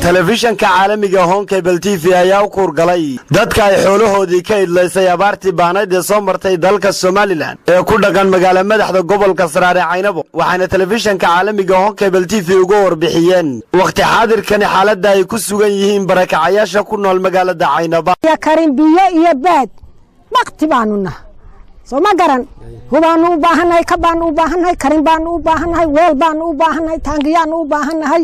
telefishanka caalamiga Home Cable TV ayaa u kurgalay dadka ay xoolahoodii ka idlaysay abaartii baanayd ee soo martay dalka Soomaaliland ee ku dhaqan magaalada madaxda gobolka Saraare Caynabo waxaana telefishanka caalamiga Home Cable TV uga warbixiyeen waqti xaadirkan xaaladda ay ku sugan yihiin barakacayaasha ku nool magaalada Caynabo ya karin biyo iyo baad waqti baanuna soma garan hubaan u baahanay ka baan u baahanay karin baan u baahanay weel baan u baahanay taangiyaan u baahanay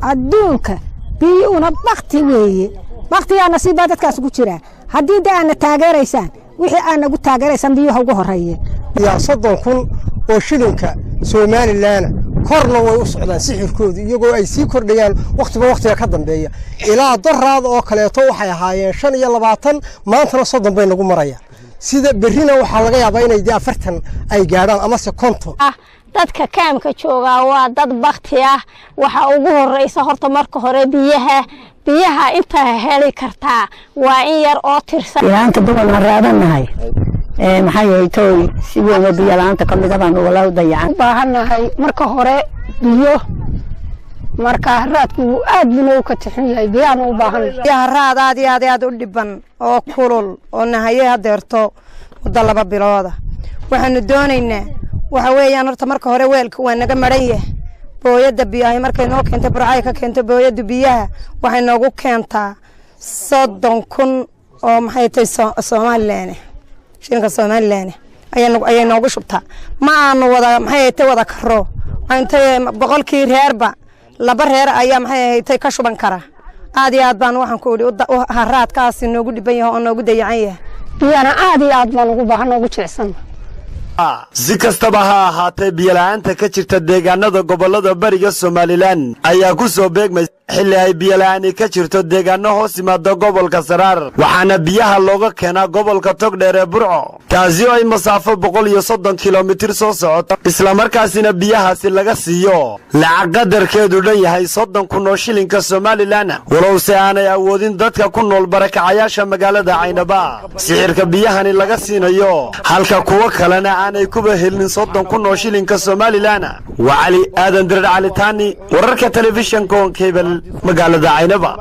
adduunka biyuuna waqti weeye waqtiyaana si dadkaas ugu jira hadii daana taageeraysan wixii aan ugu taageeraysan biyuhu ugu horeeyeen ya 30,000 oo shilinka Soomaaliland korna way u socdaan sixirkooda iyagoo ay sii kordhayaan waqtiga ka dambeeya ilaa daraad oo kaleeto waxay ahaayeen 25 maantana 30 bay nagu marayaan sida berrina waxa laga yaabaa inay 40 ay gaadhaan ama se konto dadka kaamka jooga waa dad waqti ah waxa ugu horeysa horta marka hore biyaha inta heli kartaa waa in yar oo tirsan ilaanta duwan raadanahay maxay ay tooy si weyn biyo laanta kamid ah baan walaal dayacan baahanahay marka hore biyo marka raadku aad buu ka tixiyay biyaan u baahan biyaha raad aad u dhiban oo kulul oo nahaye hadeerto wada 2 bilooda waxaanu doonaynaa waxa weeyaan horta marka hore weelka waa naga maran yahay booyada biyaha markay noo keento burcay ka keento booyada biyaha waxay noogu keentaa 30,000 oo maxay tahay Soomaaliland shilinka Soomaaliland ayay noogu shubtaa ma aanu wada maxay tahay wada karo intay boqolkii reerba 2 reer ayaa maxay tahay ka shuban kara aad iyo aad baan waxaan ku haraadkaasi noogu dhiban yahay oo noogu dayacan yahay biyana aad iyo aad baan ugu baahan ugu jecsan si kastaba ha ahaatee biyalaanta ka jirta deegaanada gobolada bariga Soomaaliland ayaa ku soo beegmay xilli ay biyalaani ka jirto deegaano hoos yimaada gobolka Saraar waxaana biyaha looga keenaa gobolka Togdheer ee Burco taasi oo ay masaafo 130 kilomitir soo socoto isla markaasina biyahaasi laga siiyo lacag qadarkeedu dhan yahay 30,000 oo shilinka Soomaaliland walow si aanay awoodin dadka ku nool barakacayaasha magaalada Caynaba sixirka biyahani laga siinayo halka kuwa kalena aanay kuba helin 30,000 oo shilinka Soomaaliland wali aadan dirar cali taani wararka telefishanka Home Cable magaalada Caynaba